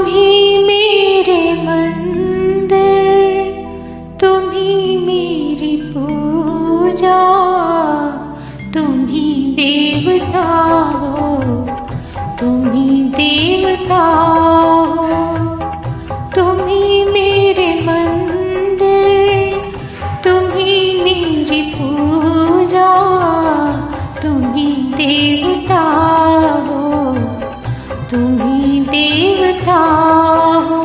ही मेरे मंदिर, तुम ही मेरी पूजा, तुम ही देवता हो, तुम ही देवता हो। तुम ही मेरे मंदिर, तुम ही मेरी पूजा, तुम ही देवता हो, तुम ही देवता हो।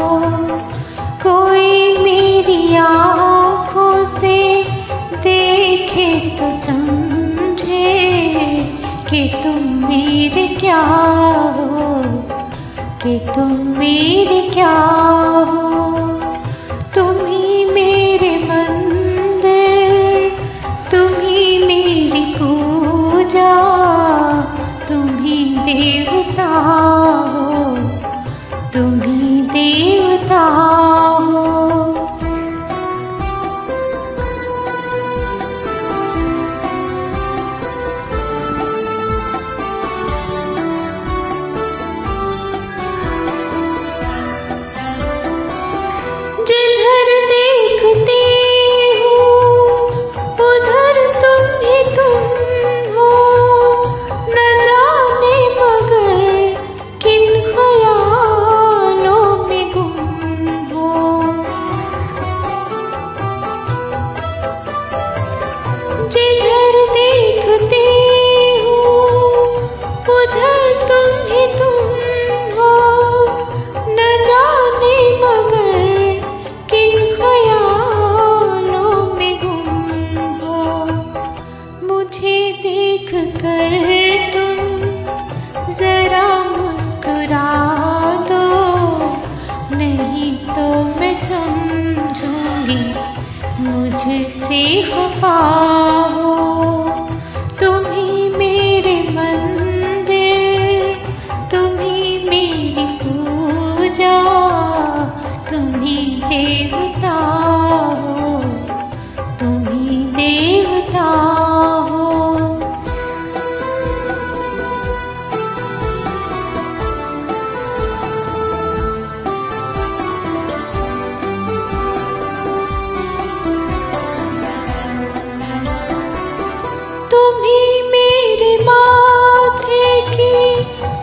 कोई मेरी आँखों से देखे तो समझे कि तुम मेरे क्या हो, कि तुम मेरे क्या हो। तुम ही मेरे मंदिर, तुम ही मेरी पूजा, तुम ही देवता हो, तुम ही देवता हो। जिधर देखती हूँ उधर तुम ही तुम हो, न जाने मगर किन ख्यालों में गुम हो। जिधर देखती हूँ उधर तुम ही तुम हो, न जाने मगर किन ख्यालों में गुम हो। मुझे देख कर तुम जरा मुस्कुरा दो, नहीं तो मैं समझूंगी मुझसे खफा हो। तुम ही मेरे मंदिर, तुम ही मेरी पूजा, तुम ही देवता हो, तुम ही देवता हो। तुम ही मेरे माथे की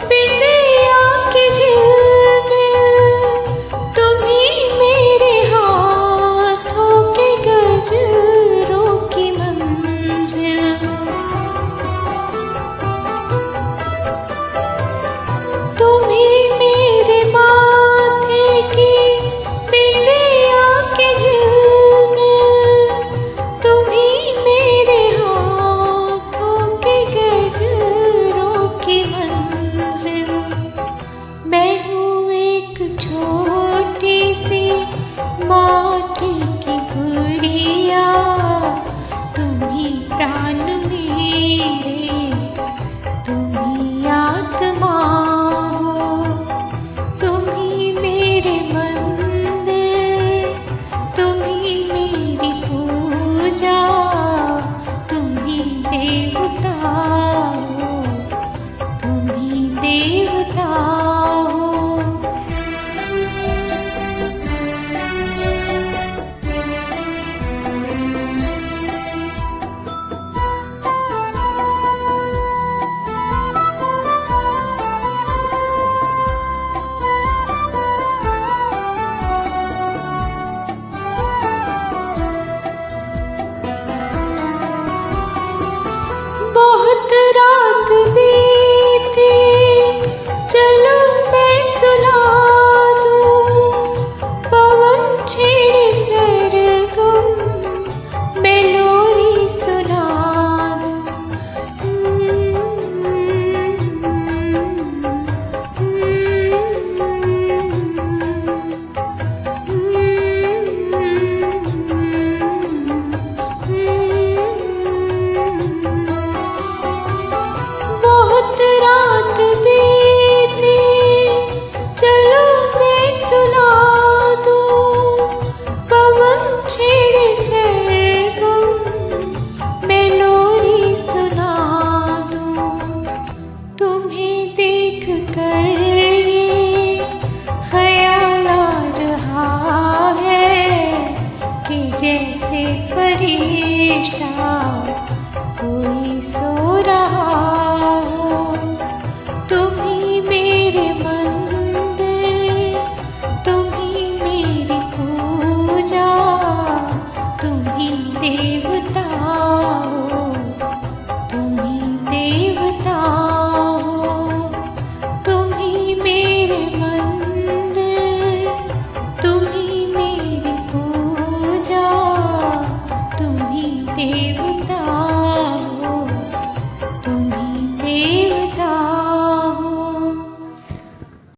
बिंदिया की झिलमिल, तुम ही मेरे हाथों के गजरों की मंजिल। तुम ही मेरे माथे की बिंदिया की झिलमिल, तुम ही मेरे हाथों के गजरों की मंजिल। मैं हूँ एक छोटी सी माटी की गुड़िया, तुम ही प्राण मेरे, तुम ही आत्मा हो। तुम ही मेरे मंदिर, तुम ही मेरी पूजा, तुम ही देवता